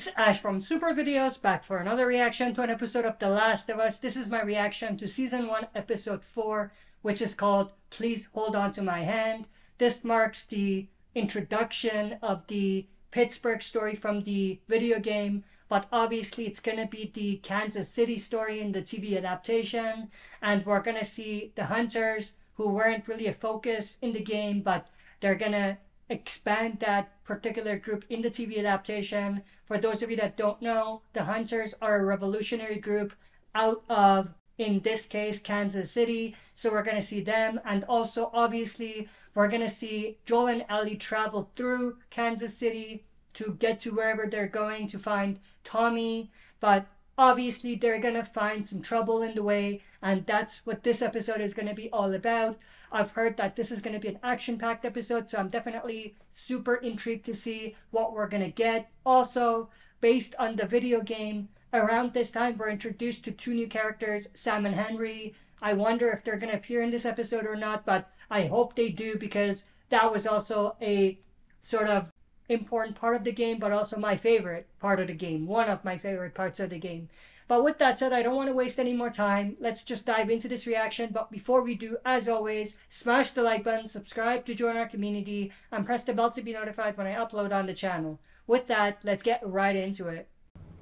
It's Ash from SuperVideos, back for another reaction to an episode of The Last of Us. This is my reaction to Season 1, Episode 4, which is called Please Hold On to My Hand. This marks the introduction of the Pittsburgh story from the video game, but obviously it's going to be the Kansas City story in the TV adaptation, and we're going to see the hunters who weren't really a focus in the game, but they're going to expand that particular group in the TV adaptation. For those of you that don't know, the Hunters are a revolutionary group out of, in this case, Kansas City. So we're going to see them. And also, obviously, we're going to see Joel and Ellie travel through Kansas City to get to wherever they're going to find Tommy. But obviously, they're going to find some trouble in the way. And that's what this episode is going to be all about. I've heard that this is going to be an action-packed episode, so I'm definitely super intrigued to see what we're going to get. Also, based on the video game, around this time we're introduced to two new characters, Sam and Henry. I wonder if they're going to appear in this episode or not, but I hope they do, because that was also a sort of important part of the game, but also my favorite part of the game. One of my favorite parts of the game. But with that said, I don't want to waste any more time. Let's just dive into this reaction. But before we do, as always, smash the like button, subscribe to join our community, and press the bell to be notified when I upload on the channel. With that, let's get right into it.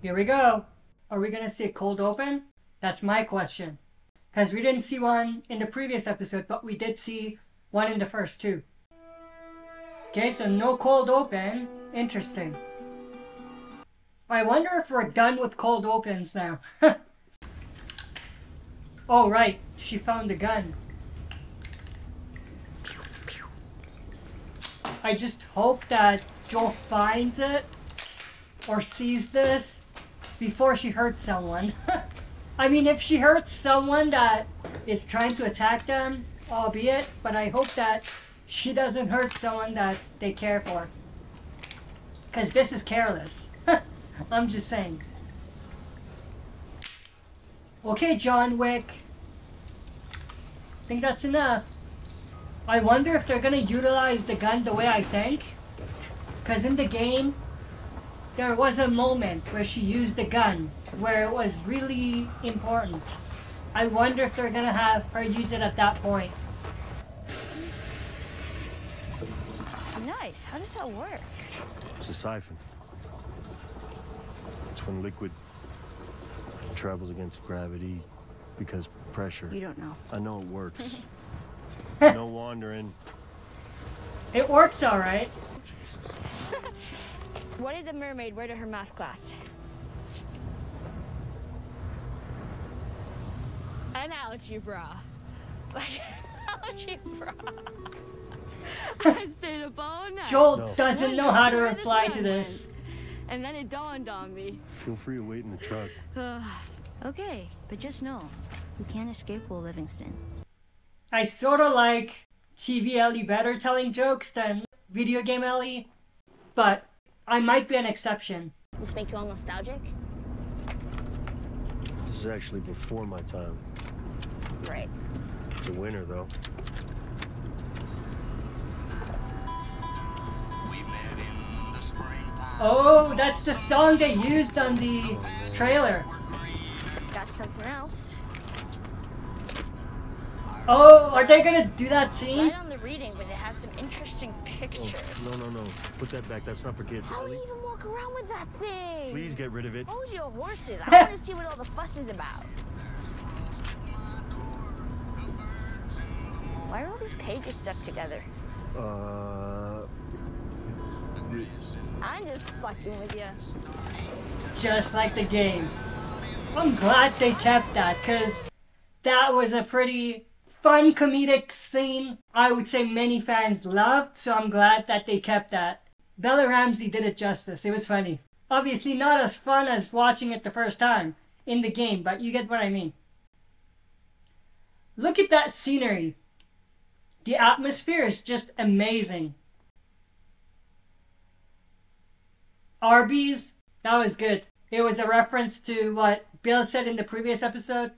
Here we go. Are we going to see a cold open? That's my question. Because we didn't see one in the previous episode, but we did see one in the first two. Okay, so no cold open. Interesting. I wonder if we're done with cold opens now. Oh, right. She found the gun. I just hope that Joel finds it or sees this before she hurts someone. I mean, if she hurts someone that is trying to attack them, albeit, but I hope that she doesn't hurt someone that they care for. Because this is careless. I'm just saying. Okay, John Wick. I think that's enough. I wonder if they're gonna utilize the gun the way I think. Because in the game, there was a moment where she used the gun, where it was really important. I wonder if they're gonna have her use it at that point. Nice. How does that work? It's a siphon. It's when liquid travels against gravity because pressure. You don't know. I know it works. No wandering. It works alright. What did the mermaid wear to her math class? An algebra. Like, algebra. I stayed up all night. Joel doesn't know how to reply to this. And then it dawned on me. Feel free to wait in the truck. Okay, but just know, you can't escape Will Livingston. I sort of like TV Ellie better telling jokes than video game Ellie, but I might be an exception. This make you all nostalgic? This is actually before my time. Right. It's a winner, though. Oh, that's the song they used on the trailer. Got something else. Oh, are they gonna do that scene? Right on the reading, but it has some interesting pictures. Oh, no. Put that back. That's not for kids. How do you even walk around with that thing? Please get rid of it. Hold your horses. I want to see what all the fuss is about. Why are all these pages stuck together? I'm just fucking with you. Just like the game. I'm glad they kept that, because that was a pretty fun comedic scene. I would say many fans loved, so I'm glad that they kept that. Bella Ramsey did it justice. It was funny. Obviously not as fun as watching it the first time in the game, but you get what I mean. Look at that scenery. The atmosphere is just amazing. Arby's, that was good. It was a reference to what Bill said in the previous episode.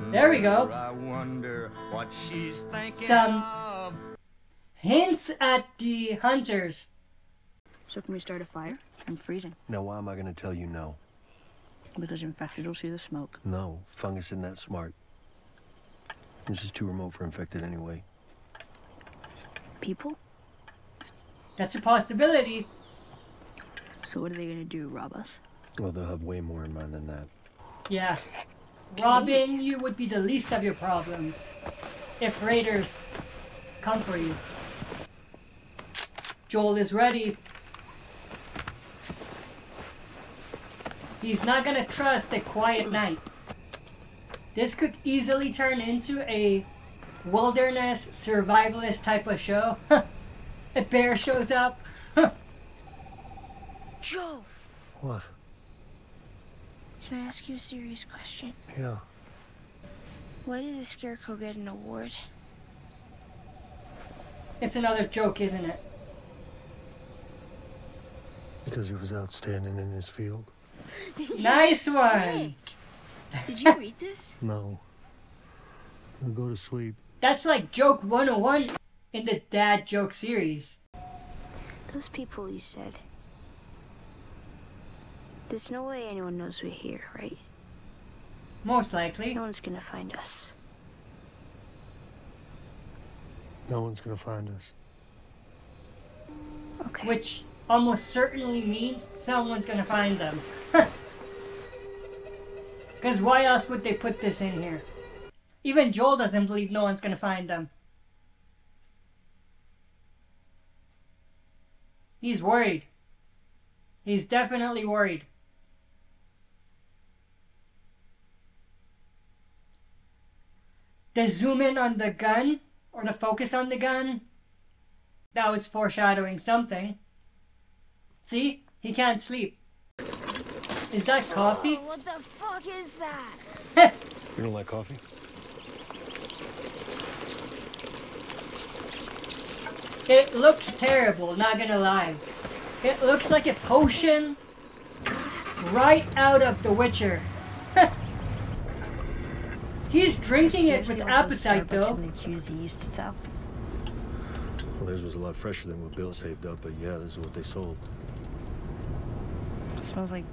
There we go. I wonder what she's thinking Some of. hints at the hunters So can we start a fire? I'm freezing. Now, why am I gonna tell you no? Because infected will see the smoke. No, fungus isn't that smart. This is too remote for infected anyway. People? That's a possibility. So what are they gonna do, rob us? Well, they'll have way more in mind than that. Yeah. Robbing you would be the least of your problems if raiders come for you. Joel is ready. He's not gonna trust a quiet night. This could easily turn into a wilderness survivalist type of show. A bear shows up. Joe! What? Can I ask you a serious question? Yeah. Why did the Scarecrow get an award? It's another joke, isn't it? Because he was outstanding in his field? Nice one! Did you read this? No. I'll go to sleep. That's like joke 101 in the dad joke series. Those people you said. There's no way anyone knows we're here, right? Most likely. No one's gonna find us. No one's gonna find us. Okay. Which almost certainly means someone's gonna find them. Because why else would they put this in here? Even Joel doesn't believe no one's gonna find them. He's worried. He's definitely worried. The zoom in on the gun, or the focus on the gun, that was foreshadowing something. See? He can't sleep. Is that coffee? Oh, what the fuck is that? You don't like coffee? It looks terrible, not gonna lie. It looks like a potion right out of The Witcher. He's drinking it with appetite, though. Well, theirs was a lot fresher than what Bill saved up, but yeah, this is what they sold. It smells like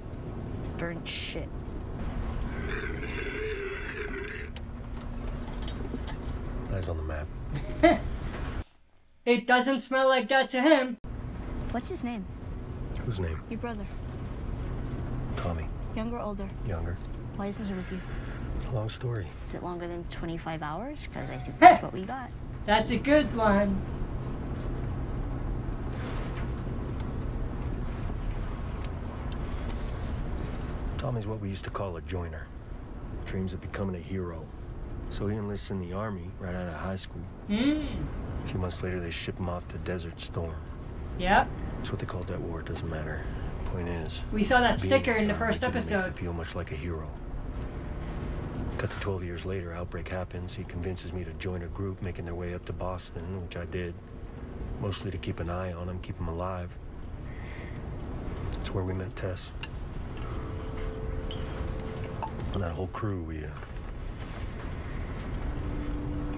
burnt shit. Eyes on the map. It doesn't smell like that to him. What's his name? Whose name? Your brother. Tommy. Younger or older? Younger. Why isn't he with you? Long story. Is it longer than 25 hours? Because I think that's what we got. That's a good one. Tommy's what we used to call a joiner. Dreams of becoming a hero. So he enlists in the army right out of high school. A few months later, they ship him off to Desert Storm. Yep. That's what they called that war. It doesn't matter. Point is, We saw that being sticker in the army first didn't make him episode. feel much like a hero. Cut to 12 years later, outbreak happens. He convinces me to join a group making their way up to Boston, which I did. Mostly to keep an eye on him, keep him alive. That's where we met Tess. And that whole crew,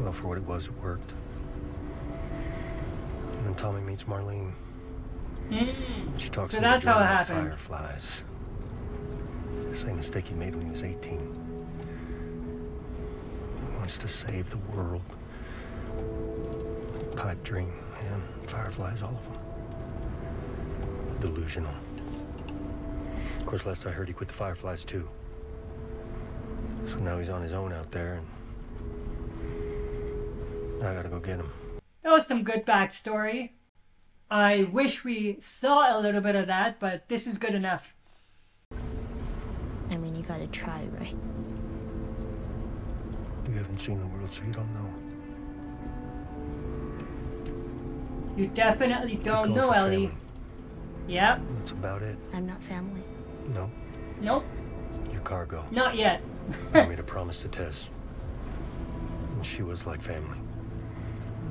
well, for what it was, it worked. And then Tommy meets Marlene. She talks So me into that's how it joining the happened. Fireflies. The same mistake he made when he was 18. He wants to save the world. Pipe dream, him, Fireflies, all of them. Delusional. Of course, last I heard, he quit the Fireflies too. So now he's on his own out there, and I gotta go get him. That was some good backstory. I wish we saw a little bit of that, but this is good enough. I mean, you gotta try, right? You haven't seen the world, so you don't know. You definitely Keep don't going know, for Ellie. family. Yep. That's about it. I'm not family. No, Nope. your cargo. Not yet. I made a promise to Tess. And she was like family.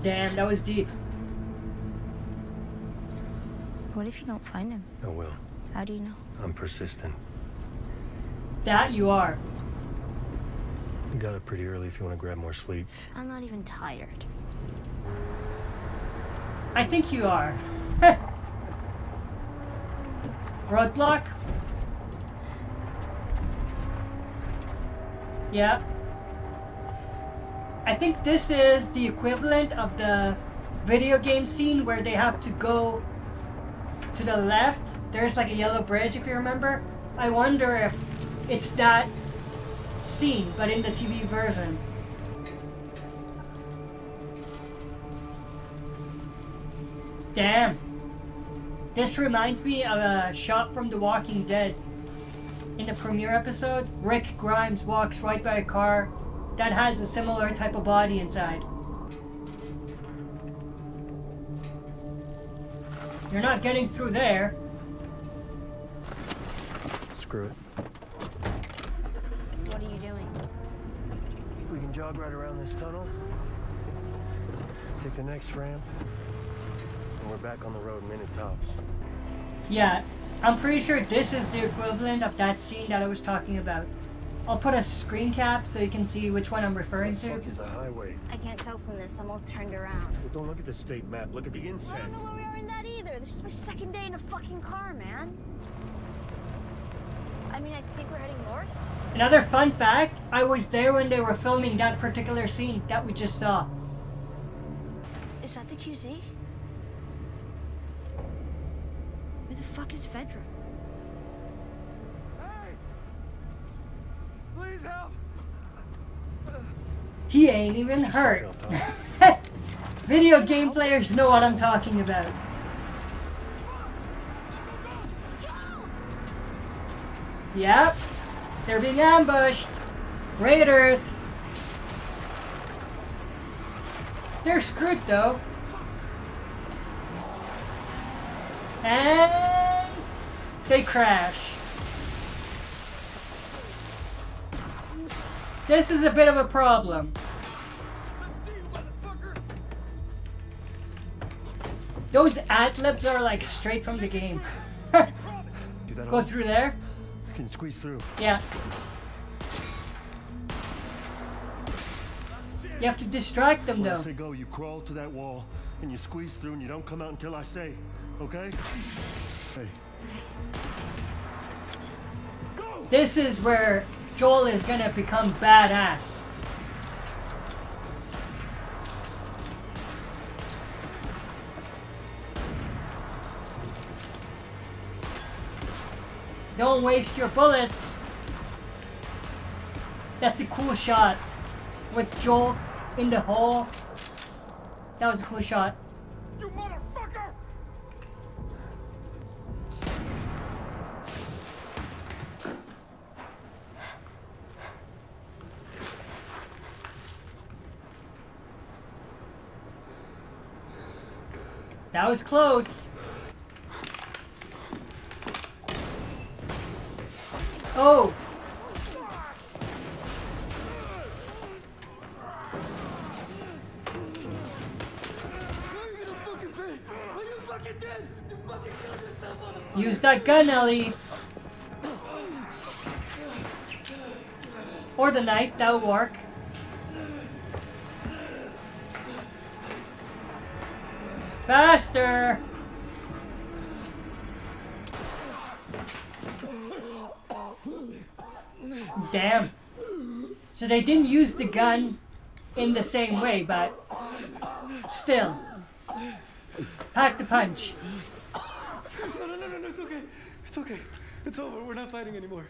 Damn, that was deep. What if you don't find him? I will. How do you know? I'm persistent. That you are. You got up pretty early if you want to grab more sleep. I'm not even tired. I think you are. Roadblock? Yeah. I think this is the equivalent of the video game scene where they have to go to the left. There's like a yellow bridge, if you remember. I wonder if it's that scene, but in the TV version. Damn. This reminds me of a shot from The Walking Dead. In the premiere episode, Rick Grimes walks right by a car that has a similar type of body inside. You're not getting through there. Screw it. What are you doing? We can jog right around this tunnel. Take the next ramp. And we're back on the road minute tops. Yeah, I'm pretty sure this is the equivalent of that scene that I was talking about. I'll put a screen cap so you can see which one I'm referring to. What the fuck is a highway? I can't tell from this. I'm all turned around. Well, don't look at the state map. Look at the I inset. don't know where we are in that either. This is my second day in a fucking car, man. I mean, I think we're heading north. Another fun fact, I was there when they were filming that particular scene that we just saw. Is that the QZ? Where the fuck is Fedra? Hey! Please help! He ain't even hurt. Video game players know what I'm talking about. Yep. They're being ambushed. Raiders. They're screwed though. And they crash. This is a bit of a problem. Those ad-libs are like straight from the game. Go through there? Can you squeeze through? Yeah. You have to distract them When I though. say go, you crawl to that wall and you squeeze through and you don't come out until I say, okay? Hey. Go! This is where Joel is gonna become badass. Don't waste your bullets. That's a cool shot. With Joel in the hole. That was a cool shot. You motherfucker! That was close. Oh! Use that gun, Ellie. Or the knife, that'll work. Faster! Damn. So they didn't use the gun in the same way, but still. Pack the punch. No, it's okay. It's okay. It's over. We're not fighting anymore.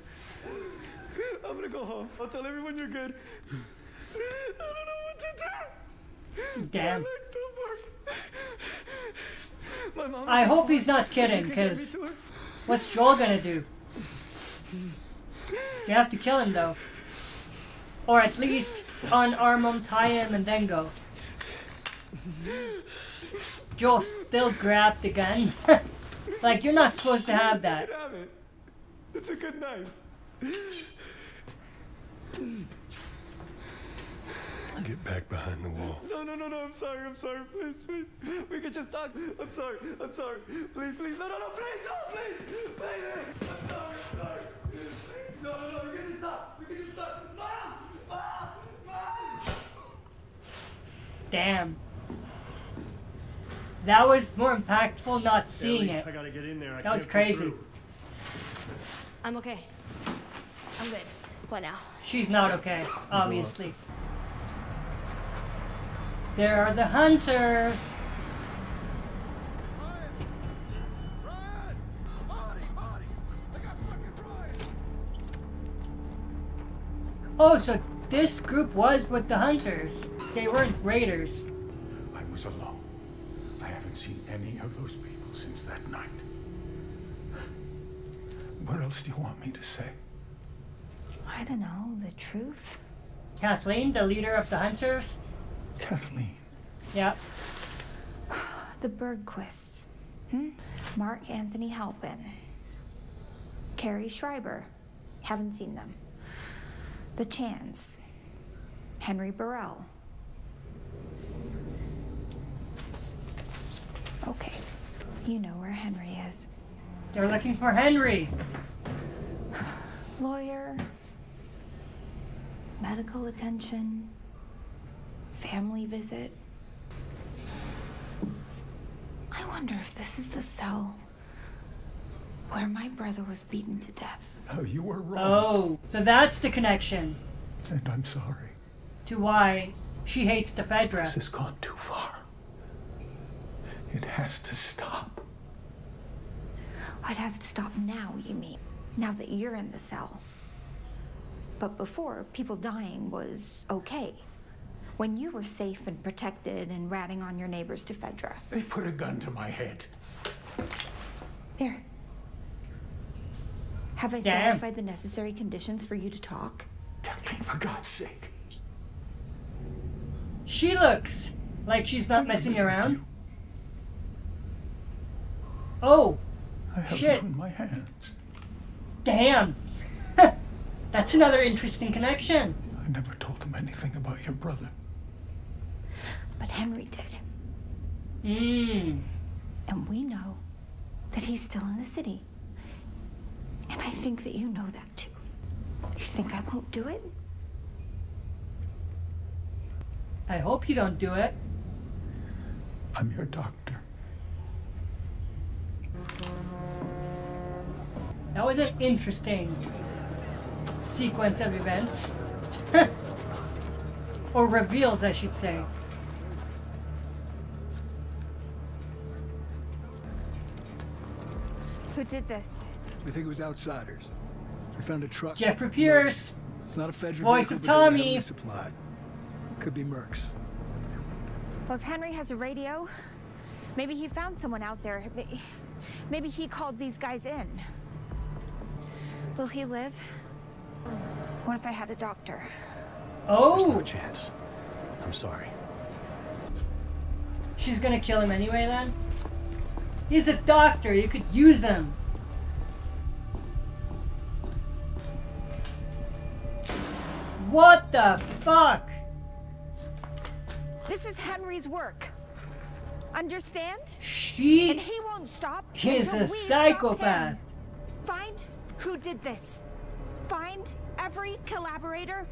I'm gonna go home. I'll tell everyone you're good. I don't know what to do. Damn. My legs don't work. My mom. I hope he's not kidding, because what's Joel gonna do? You have to kill him though. Or at least unarm him, tie him, and then go. Joel still grabbed the gun. Like, you're not supposed to have that. You can have it. It's a good knife. Get back behind the wall. No. I'm sorry. Please. We can just talk. I'm sorry. Please. No, please. I'm sorry. No, we can just talk. Mom! Damn. That was more impactful not seeing Ellie, it. I gotta get in there. That was crazy. I'm okay. I'm good. What now? She's not okay, obviously. There are the hunters. Oh, so this group was with the hunters. They weren't raiders. I was alone. I haven't seen any of those people since that night. What else do you want me to say? I don't know, the truth? Kathleen, the leader of the hunters? Kathleen. Yeah. The Bergquists. Mark Anthony Halpin. Carrie Schreiber. Haven't seen them. The Chans. Henry Burrell. Okay. You know where Henry is. They're looking for Henry. Lawyer. Medical attention. Family visit. I wonder if this is the cell where my brother was beaten to death. No, you were wrong. Oh, so that's the connection And I'm sorry. to why she hates the Fedra. This has gone too far. It has to stop. It has to stop now, you mean? Now that you're in the cell. But before, people dying was okay. When you were safe and protected and ratting on your neighbors to Fedra. They put a gun to my head. There. Have I Damn. satisfied the necessary conditions for you to talk? Kathleen, for God's sake. She looks like she's not messing around. Oh, I have shit. you in my hands. Damn. That's another interesting connection. I never told them anything about your brother. But Henry did. And we know that he's still in the city. And I think that you know that too. You think I won't do it? I hope you don't do it. I'm your doctor. That was an interesting sequence of events. Or reveals, I should say. Who did this? We think it was outsiders. We found a truck. Jeffrey Pierce, It's not a federal voice vehicle, of but they were Tommy. heavily supplied. Could be Mercs. Well, if Henry has a radio, maybe he found someone out there. Maybe he called these guys in. Will he live? What if I had a doctor? There's no Oh, chance. I'm sorry. she's gonna kill him anyway then? He's a doctor, you could use him. What the fuck? This is Henry's work. Understand? She And he won't stop. is until a we stop psychopath. him. Find who did this. Find every collaborator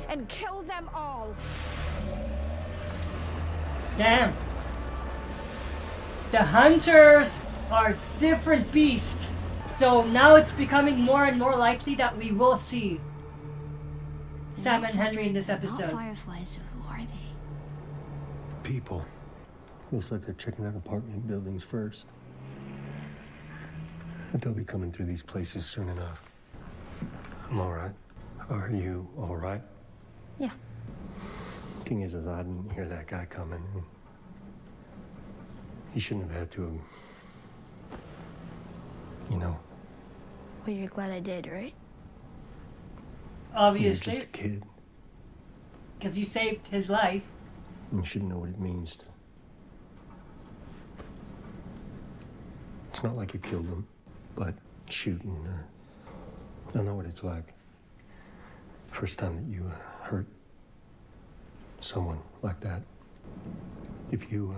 and kill them all. Damn. The hunters are different beasts. So now it's becoming more and more likely that we will see Sam and Henry in this Not episode. fireflies, who are they? People. Looks like they're checking out apartment buildings first. But they'll be coming through these places soon enough. I'm all right. Are you all right? Yeah. Thing is, I didn't hear that guy coming. He shouldn't have had to have, you know. Well, you're glad I did, right? You're Obviously, just a kid. because you saved his life. You should know what it means to. It's not like you killed him, but shooting or. I don't know what it's like. First time that you hurt someone like that. If you.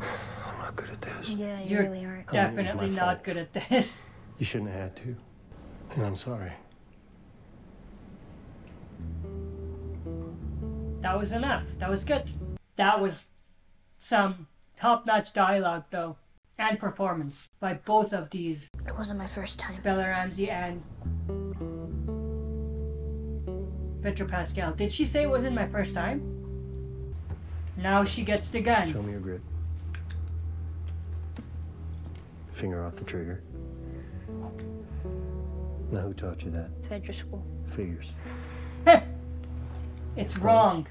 I'm not good at this. Yeah, you You're really aren't. I mean, it was my definitely not fault. good at this. You shouldn't have had to. And I'm sorry. That was enough. That was good. That was some top-notch dialogue, though, and performance by both of these It wasn't my first time. Bella Ramsey and Pedro Pascal. Did she say it wasn't my first time? Now she gets the gun. Show me your grip. Finger off the trigger. Now, who taught you that? Federal school. Figures. It's wrong.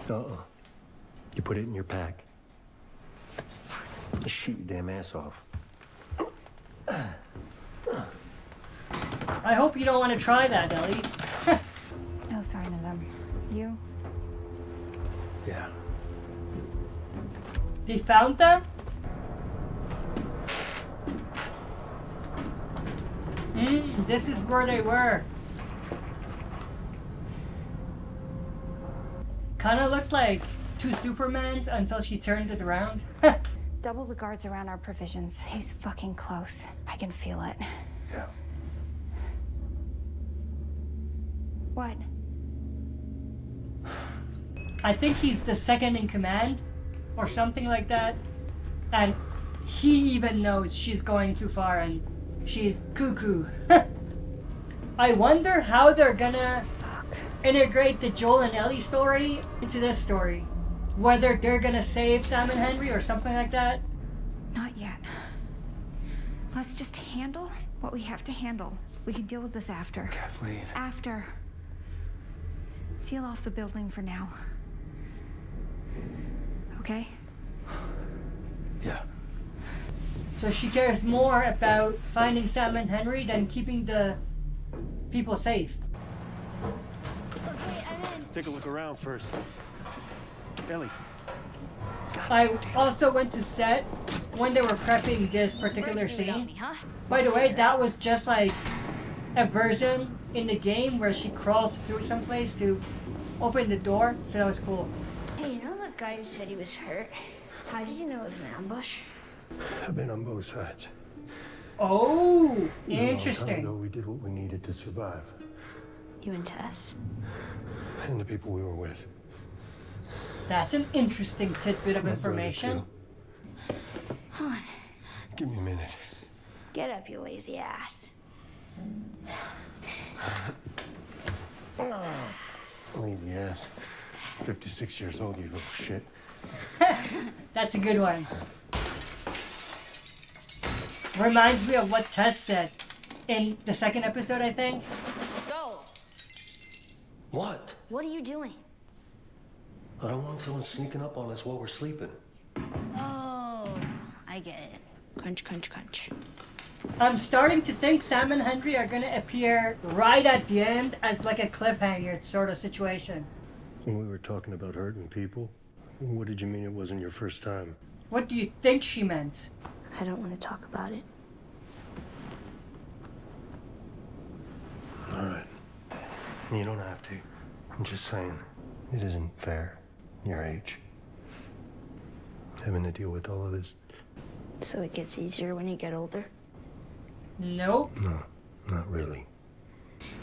You put it in your pack. Just shoot your damn ass off. I hope you don't want to try that, Ellie. No sign of them. You? Yeah. They found them? This is where they were. Kinda looked like two Supermans until she turned it around. Double the guards around our provisions. He's fucking close. I can feel it. Yeah. What? I think he's the second in command or something like that. And he even knows she's going too far and she's cuckoo. I wonder how they're gonna integrate the Joel and Ellie story into this story. Whether they're gonna save Sam and Henry or something like that. Not yet. Let's just handle what we have to handle. We can deal with this after. Kathleen. After. Seal off the building for now. Okay? Yeah. So she cares more about finding Sam and Henry than keeping the people safe. Okay, I'm in. Take a look around first. Ellie. I also went to set when they were prepping this particular scene. Me, huh? By the way, that was just like a version in the game where she crawls through someplace to open the door, so that was cool. Hey, you know that guy who said he was hurt? How did you know it was an ambush? I've been on both sides. Oh, It was a long time ago, interesting. we did what we needed to survive. You and Tess? And the people we were with. That's an interesting tidbit of My brother, information. too. Come on. Give me a minute. Get up, you lazy ass. Lazy ass. 56 years old, you little shit. That's a good one. Reminds me of what Tess said in the second episode, I think. Go! What? What are you doing? I don't want someone sneaking up on us while we're sleeping. Oh, I get it. Crunch, crunch, crunch. I'm starting to think Sam and Henry are gonna appear right at the end as like a cliffhanger sort of situation. When we were talking about hurting people, what did you mean it wasn't your first time? What do you think she meant? I don't want to talk about it. All right. You don't have to. I'm just saying, it isn't fair, your age, having to deal with all of this. So it gets easier when you get older? Nope. No, not really.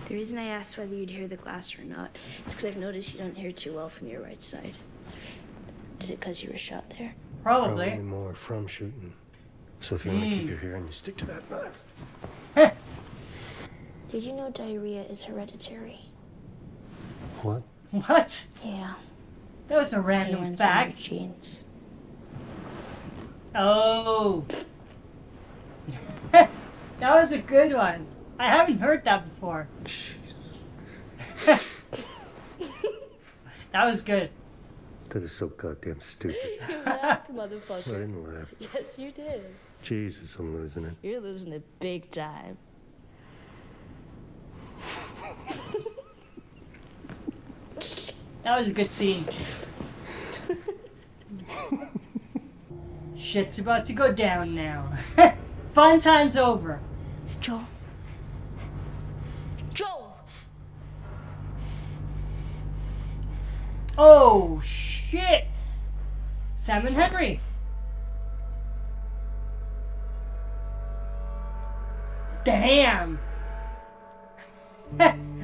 The reason I asked whether you'd hear the glass or not is because I've noticed you don't hear too well from your right side. Is it because you were shot there? Probably. more from shooting. So if you want to keep your hearing, you stick to that knife. Did you know diarrhea is hereditary? What? What? Yeah. That was a It random runs in fact. your genes. Oh. That was a good one. I haven't heard that before. That was good. That is so goddamn stupid. You laughed, I motherfucker. didn't laugh. Yes, you did. Jesus, I'm losing it. You're losing it big time. That was a good scene. Shit's about to go down now. Fun time's over. Joel. Joel! Oh, shit. Sam and Henry. Damn.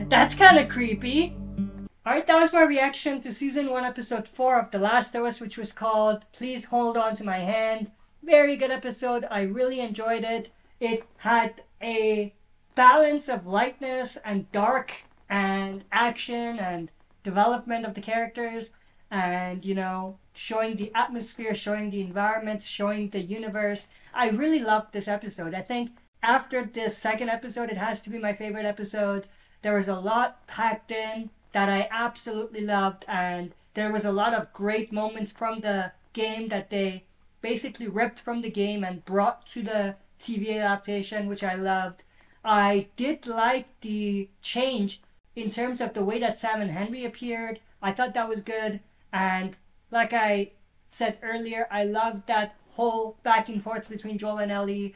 That's kind of creepy. Alright, that was my reaction to Season 1, Episode 4 of The Last of Us, which was called Please Hold On to My Hand. Very good episode. I really enjoyed it. It had a balance of lightness and dark and action and development of the characters and, you know, showing the atmosphere, showing the environment, showing the universe. I really loved this episode. I think after the second episode, it has to be my favorite episode. There was a lot packed in that I absolutely loved, and there was a lot of great moments from the game that they basically ripped from the game and brought to the TV adaptation, which I loved. I did like the change in terms of the way that Sam and Henry appeared. I thought that was good, and like I said earlier, I loved that whole back and forth between Joel and Ellie.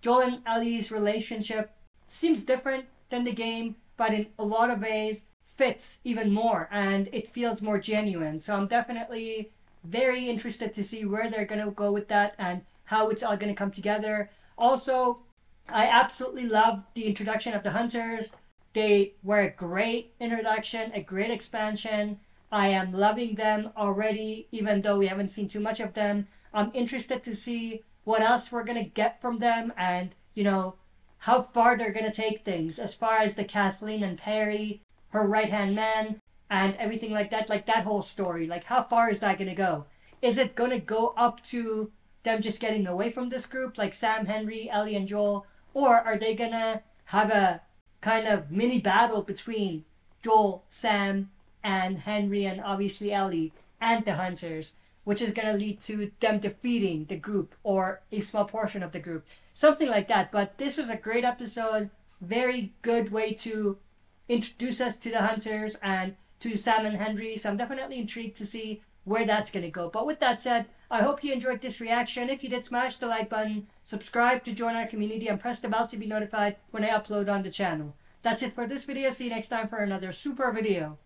Joel and Ellie's relationship seems different than the game, but in a lot of ways fits even more and it feels more genuine. So I'm definitely very interested to see where they're going to go with that and how it's all going to come together. Also, I absolutely loved the introduction of the Hunters. They were a great introduction, a great expansion. I am loving them already, even though we haven't seen too much of them. I'm interested to see what else we're going to get from them and, you know, how far they're going to take things as far as the Kathleen and Perry, her right-hand man, and everything like that whole story. Like, how far is that going to go? Is it going to go up to them just getting away from this group, like Sam, Henry, Ellie, and Joel? Or are they going to have a kind of mini battle between Joel, Sam, and Henry, and obviously Ellie, and the Hunters, which is going to lead to them defeating the group or a small portion of the group? Something like that. But this was a great episode. Very good way to introduce us to the Hunters and to Sam and Henry. So I'm definitely intrigued to see where that's going to go. But with that said, I hope you enjoyed this reaction. If you did, smash the like button, subscribe to join our community, and press the bell to be notified when I upload on the channel. That's it for this video. See you next time for another super video.